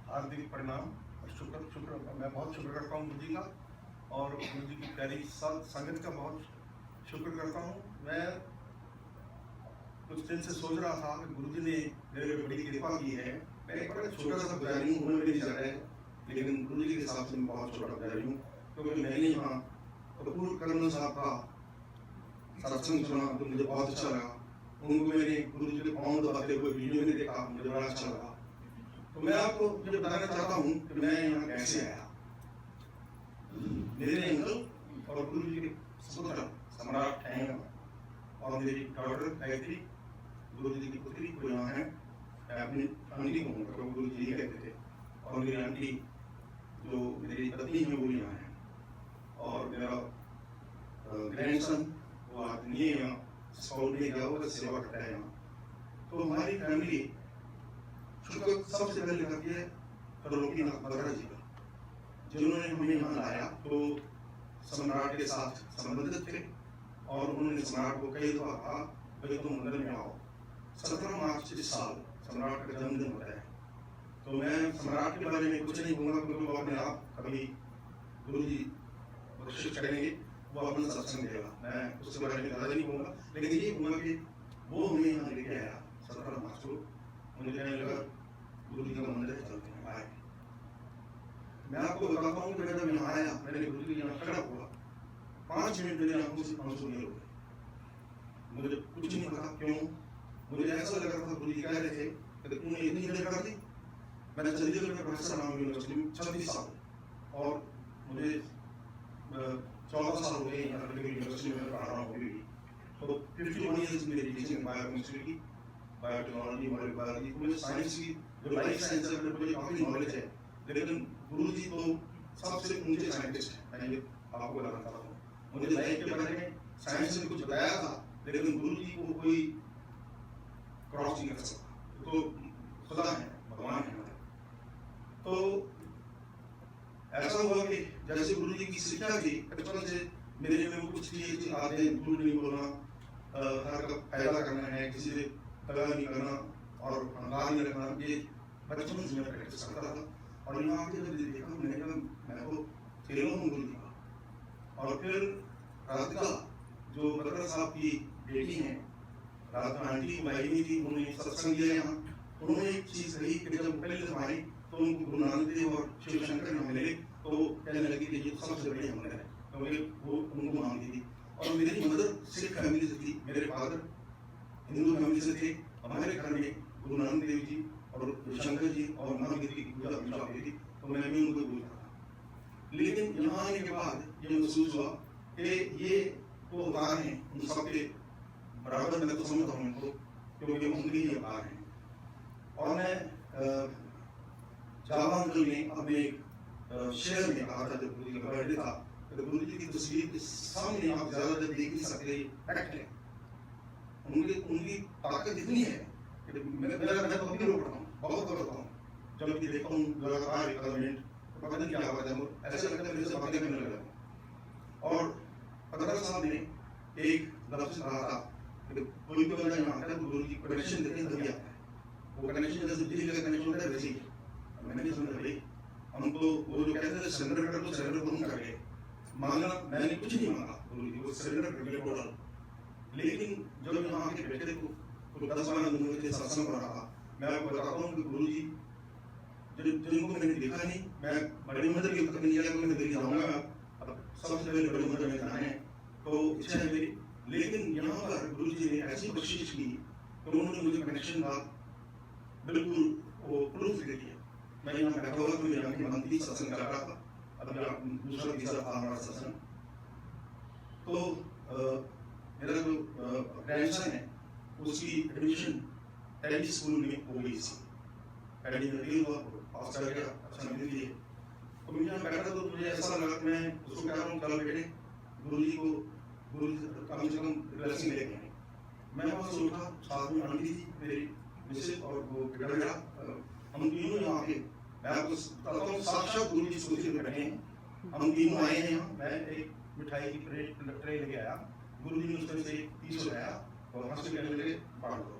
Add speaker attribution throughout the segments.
Speaker 1: हार्दिक प्रणाम और शुक्र शुक्र मैं बहुत शुक्र करता हूँ गुरु जी का और गुरु जी की प्यारी संगत का बहुत शुक्र करता हूँ। मैं कुछ दिन से सोच रहा था कि गुरु जी ने मेरे पे बड़ी कृपा की है। मैं एक बड़ा छोटा सा पुजारी हूँ, उम्र मेरी ज़्यादा है, लेकिन गुरु जी के हिसाब से मैं बहुत छोटा पुजारी हूँ, क्योंकि मैंने यहाँ कपूर कर्नल साहब का सत्संग सुना तो मुझे बहुत अच्छा लगा। उनको मैंने गुरु जी के पाँव दबाते हुए वीडियो में देखा, मुझे बड़ा अच्छा लगा। तो मैं आपको ये बताना चाहता हूँ कि मैं यहाँ कैसे आया। मेरे अंकल और गुरु जी के सपुत्र सम्राट हैं और मेरी डॉटर गायत्री गुरु जी की पुत्री को यहाँ है। मैं अपनी आंटी को हूँ, गुरु जी कहते थे, और मेरी आंटी जो मेरी पत्नी है वो यहाँ है, और मेरा ग्रैंडसन वो आदमी है यहाँ, स्काउट में गया हुआ सेवा करता है यहाँ। तो हमारी फैमिली शुक्र सबसे पहले करती है त्रिलोकीनाथ बगरा जी का, जिन्होंने हमें यहाँ लाया। तो सम्राट के साथ संबंधित थे और उन्होंने सम्राट को कई दफा कहा भाई तुम मंदिर में आओ। 17 मार्च इस साल सम्राट का जन्मदिन होता है। तो मैं सम्राट के बारे में कुछ नहीं कहूँगा, क्योंकि वो अपने आप कभी गुरु जी बख्शिश करेंगे, वो अपना सत्संग देगा, मैं उसके बारे में ज़्यादा नहीं कहूँगा। लेकिन ये कहूँगा कि वो हमें यहाँ लेके आया 17 मार्च को। मुझे कहने लगा गुरु जी का मंदिर चलते हैं, आए। मैं आपको बताता हूँ कि मैं जब यहाँ आया, मैंने गुरु जी यहाँ खड़ा हुआ, 5 मिनट मेरी आंखों से आंसू नहीं रुके। मुझे कुछ नहीं पता क्यों, मुझे ऐसा लग रहा था गुरु जी कह रहे थे कि तूने इतनी देर कर दी। मैंने चंडीगढ़ में प्रोफेसर नाम यूनिवर्सिटी में 36 साल, और मुझे 14 साल हो गए यहाँ यूनिवर्सिटी में पढ़ा रहा हूँ। तो 51 ईयर्स मेरी टीचिंग बायोकेमिस्ट्री की, बायोटेक्नोलॉजी, मॉलिक्यूलर, मुझे साइंस की जो लाइफ साइंस है मुझे काफ़ी नॉलेज है, लेकिन गुरु जी तो सबसे ऊंचे साइंटिस्ट हैं। मैं ये आपको बताना चाहता हूँ, मुझे लाइफ के बारे में साइंस ने कुछ बताया था, लेकिन गुरु जी को कोई क्रॉस नहीं कर सकता। तो खुदा है, भगवान है। तो ऐसा हुआ कि जैसे गुरु जी की शिक्षा थी, बचपन से मेरे में कुछ चीज आते हैं, झूठ नहीं बोलना, हर का फायदा करना है, किसी से दगा नहीं करना और अहंकार नहीं रखना, ये बचपन से मैं प्रैक्टिस करता था। और यहाँ आके जब देखा मैंने कहा मैं तो खेलों हूँ गुरु जी का। और फिर राधिका जो बकरा साहब की बेटी हैं, राधिका आंटी भाई भी थी, उन्होंने सत्संग दिया यहाँ। उन्होंने एक चीज़ कही कि जब पहले जब आई तो उनको गुरु नानक देव और शिव शंकर में मिले, तो कहने लगी कि ये सबसे बड़ी मंदिर है, क्योंकि वो उनको मानती थी। और मेरी मदर सिख फैमिली से थी, मेरे फादर हिंदू फैमिली से थे। हमारे घर में गुरु नानक देव जी और शंकर जी और महावीर की पूजा होती थी, तो मैं भी उनको पूछता था। लेकिन यहाँ आने के बाद ये महसूस हुआ कि ये वो अवतार हैं, उन सबके बराबर मैं तो समझता हूँ उनको, क्योंकि उनके ही अवतार हैं। और मैं जावा अंकल ने अपने शेयर में कहा था जब गुरु जी का बर्थडे था, तो गुरु जी की तस्वीर के सामने आप ज्यादा देर देख नहीं सकते, फैक्ट है। उनकी ताकत इतनी है कि मैं तो अभी रो पड़ता हूँ, बहुत रोता हूँ जब भी देखता हूँ लगातार 1 मिनट, तो पता नहीं क्या होता है, ऐसा लगता है मेरे से बातें करने लगा। और पत्रकार साहब ने एक लफ्ज कहा था कि कोई भी बंदा यहाँ आता है गुरु जी कनेक्शन देते हैं तभी आता है। वो कनेक्शन जैसे बिजली का कनेक्शन होता है वैसे ही। मैंने समझा भाई हमको वो जो कहते थे सरेंडर कर दो, सरेंडर तो हम कर गए। मांगना मैंने कुछ नहीं मांगा, गुरु जी वो सरेंडर कर दिया टोटल। लेकिन जब यहाँ आके बैठे तो 10-12 दिन हुए थे, सत्संग हो रहा था। मैं आपको बताता हूँ कि गुरु जी जिनको मैंने देखा नहीं, मैं बड़ी मंदिर की तक नहीं गया, मैं दिल्ली जाऊँगा, अब सबसे पहले बड़ी मंदिर में जाना है तो इच्छा है मेरी। लेकिन यहाँ पर गुरु जी ने ऐसी कोशिश की कि उन्होंने मुझे कनेक्शन का बिल्कुल वो प्रूफ दे दिया। मैं यहाँ बैठा हुआ तो मेरी आंखें बंद थी, सत्संग कर रहा था, अब दूसरा तीसरा था हमारा सत्संग। तो मेरा जो ग्रैंडसन है उसकी एडमिशन एडी स्कूल में हो गई थी, एडी में भी हुआ, पास कर गया, अच्छा मिल गया। तो मैं यहाँ बैठा तो मुझे ऐसा लगा कि मैं उसको कह रहा हूँ चलो बेटे गुरु जी कम से कम ब्लेसिंग लेके आए। मैं वहाँ से उठा, साथ में आंटी थी मेरी मिसेज और वो बेटा मेरा, हम तीनों यहाँ आके, मैं आपको बताता हूँ साक्षात गुरु जी सोच में बैठे हैं, हम तीनों आए हैं यहाँ। मैं एक मिठाई की ट्रे लेके आया, गुरु जी ने उसमें से एक पीस उठाया और हंस के कहने लगे बांट दो।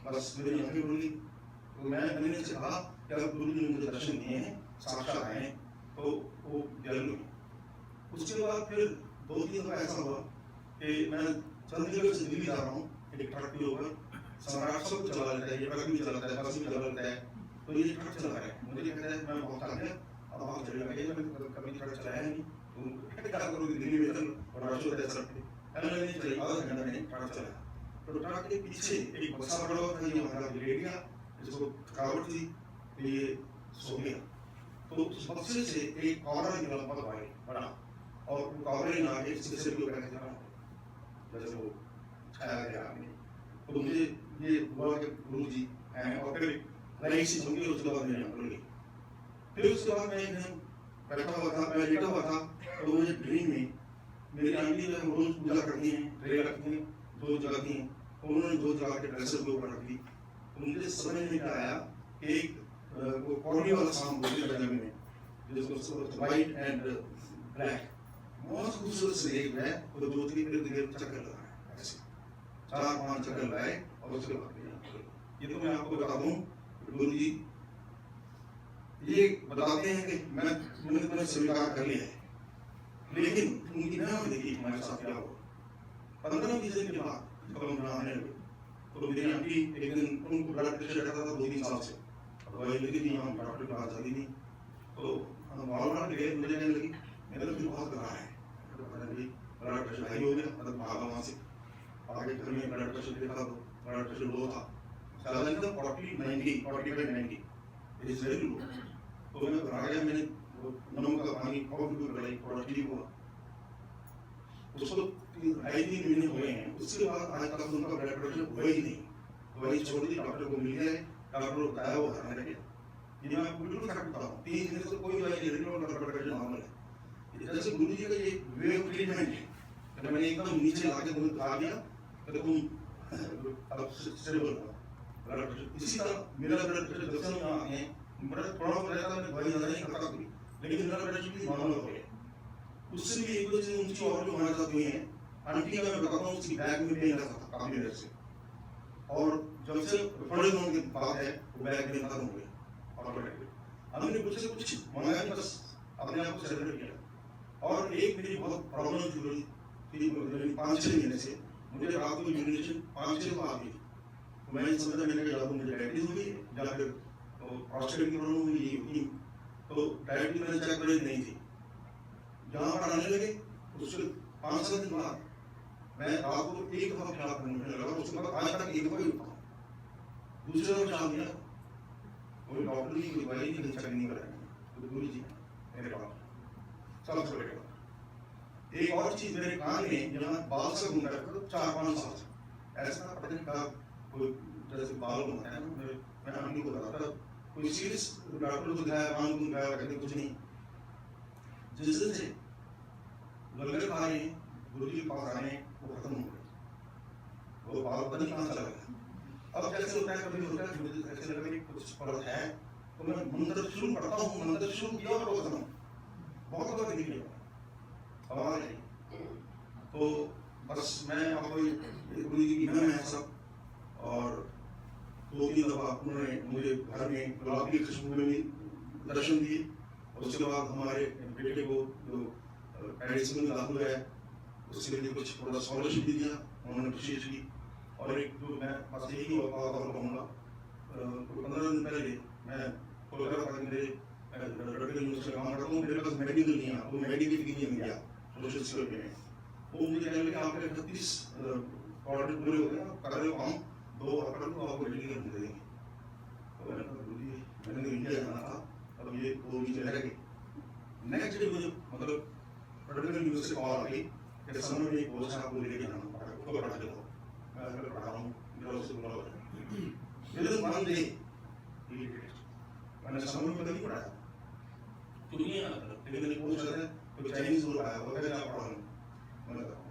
Speaker 1: बस मेरी आंखें खुल गई। तो मैंने से कहा कि अगर गुरु जी ने मुझे दर्शन दिए हैं, साक्षात आए हैं, तो वो दयालु हैं। उसके बाद फिर 2-3 दफा ऐसा हुआ कि मैं चंडीगढ़ से दिल्ली जा रहा हूँ, एक ट्रक के ऊपर सम्राट सब चला लेता है, ये ट्रक भी चलाता है, बस भी चला लेता है, तो ये ट्रक चला रहा है, मुझे कहता है मैं बहुत थक गया, अब आप चलेगा, मैंने कभी ट्रक चलाया नहीं, तो क्या करोगे दिल्ली में, इतना बड़ा शोर है सड़क पे, नहीं चलिए आधा घंटा मैंने ट्रक चलाया, तो ट्रक के पीछे एक बक्सा पड़ा हुआ था, ये हमारा लेट गया, जिसको थकावट थी, तो ये सो गया, तो उस बक्से से एक कॉलर निकला बहुत भारी बड़ा, और वो कॉलर ना आगे शीशे के ऊपर चला, जैसे वो छाया गया आगे, तो मुझे ये हुआ कि गुरु जी हैं, और फिर नई सी सुन के उसके बाद मेरी आंख खुल गई। फिर उसके बाद मैं एक दिन बैठा हुआ था, मैं लेटा हुआ था, तो मुझे ड्रीम में मेरी आंटी जो रोज पूजा करती हैं, ट्रे रखती हैं, दूध जलाती हैं, उन्होंने दूध जला के प्रेशर के ऊपर रख दी, तो मुझे समझ में क्या आया कि एक वो कौड़ी वाला शाम बोलते हैं पंजाबी में, जिसको वाइट एंड ब्लैक, बहुत खूबसूरत से एक है, वो दूध के इर्द गिर्द चक्कर लगाए, ऐसे 4-5 चक्कर लगाए, और उसके बाद ये तो मैं आपको बता दूं, गुरु जी ये बताते हैं कि मैंने तुम्हें स्वीकार कर लिया है, लेकिन उनकी नजर देखी हमारे साथ क्या हुआ। 15-20 दिन के बाद जब हम यहाँ आने लगे, तो मेरी आंटी एक दिन, उनको ब्लड प्रेशर रहता था 2-3 साल से, दवाई लगी थी, हम डॉक्टर के पास जाती नहीं, तो हम वालमार्ट गए, मुझे कहने लगी मेरा तो बहुत घबरा है, ब्लड प्रेशर हाई हो गया, मतलब भागा वहाँ से आगे घर में ब्लड प्रेशर देखा तो ब्लड प्रेशर लो था, ज़्यादा नहीं था, 40-90, 45-90 इज वेरी लो, तो मैं घबरा गया, मैंने नमक का पानी कॉफी को पिलाई, थोड़ा ठीक हुआ, उसको 2.5-3 महीने हुए हैं, उसके बाद आज तक उनका ब्लड प्रेशर हुआ ही नहीं, दवाई छोड़ दी, डॉक्टर को मिल गया, डॉक्टर को बताया वो हटाने लगे, ये मैं आपको बिल्कुल फैक्ट बताता हूँ, 3 दिन से कोई दवाई नहीं ले रही, उनका ब्लड प्रेशर नॉर्मल है। जैसे गुरु जी का ये वे ऑफ ट्रीटमेंट है, तो मैंने एकदम नीचे लाके दूध खा दिया, तो तुम अब स्टेबल हो ब्लड प्रेशर। इसी तरह मेरा ब्लड प्रेशर जब से यहाँ आए, मेरा थोड़ा बहुत रहता, मैं दवाई ज़्यादा नहीं खाता कोई, लेकिन मेरा ब्लड प्रेशर भी नॉर्मल हो गया। उससे भी एक दो चीज़ ऊँची और जो हमारे साथ हुई हैं, आंटी का मैं बताता हूँ, उसकी बैग में पेन रहता था काफ़ी देर से, और जब से थोड़े दिनों की बात है, वो बैग में खत्म हो गया ऑटोमेटिकली, हमने मुझसे कुछ मंगाया नहीं, बस अपने आप को सेलिब्रेट किया। और एक मेरी बहुत प्रॉब्लम थी, 5-6 महीने से मुझे रात को यूरिनेशन 5-6 बार आती थी, तो मैं समझता मैंने कहा मुझे डायबिटीज हो गई या फिर प्रोस्टेट की प्रॉब्लम हुई, तो डायबिटीज मैंने चेक करी नहीं थी, जहाँ पर आने लगे उसके 5-7 दिन बाद मैं रात को एक दफा पेशाब करने लगा, उसके बाद आज तक एक दफा ही उठता हूँ, दूसरे दफा पेशाब नहीं आता, कोई डॉक्टर नहीं, कोई दवाई नहीं, चेक नहीं कराएंगे, तो गुरु जी मेरे पास सबसे बड़े बात। एक और चीज मेरे कान में यहाँ बाल से घूम रखा था 4-5 साल से, ऐसा पता नहीं कहा कोई जैसे बाल होता है ना, मैं आंटी को बताता था, कोई सीरियस डॉक्टर को दिखाया, कान को दिखाया, कहते कुछ नहीं, जिस दिन से लंगर खा रहे हैं, गुरु जी के पास आए हैं, वो खत्म हो गए, वो बाल पता नहीं कहाँ चला गया। अब जैसे होता है, कभी होता है मुझे ऐसे लगा कि कुछ फर्क है, तो मैं मंत्र शुरू करता हूँ, मंत्र शुरू किया और वो खत्म, बहुत बार दिख गया आवाज नहीं, तो बस मैं आपको गुरु जी की महिमा है सब। और 2-3 दफा उन्होंने मुझे घर में गुलाब की खुशबू में भी दर्शन दिए, और उसके बाद हमारे बेटे को जो एडिशनल दाखिल है उसके लिए कुछ थोड़ा स्कॉलरशिप भी दिया उन्होंने, विशेष की। और एक जो मैं बस यही और कहूँगा, 15 दिन पहले मैं कोलकाता में मेरे यूनिवर्सिटी काम करता हूँ, मेरे पास मेडिकल नहीं है, वो मेडिकल की नहीं मिला सोशल सिक्योरिटी में, वो मुझे कहने लगे आपके 38 ऑर्डर पूरे हो गए, कर रहे हो काम 2 अप्रैल को आपको मेडिकल मिल देंगे, तो मैंने कहा गुरु जी मैंने तो इंडिया जाना था, अब ये 2 महीने रह गए। नेक्स्ट डे मुझे मतलब मेडिकल यूनिवर्सिटी कॉल आ गई कि समय में एक पोस्ट है, आपको लेके जाना पड़ेगा, उसको पढ़ा के दो, मैं पढ़ा रहा हूँ, मेरा उससे बुरा हो जाए, मेरे तो मान दे, मैंने समय में कभी पढ़ाया तो नहीं आता, लेकिन पोस्ट है तो चाइनीज लोग आया, वो कहते हैं आप पढ़ा लो, मैंने कहा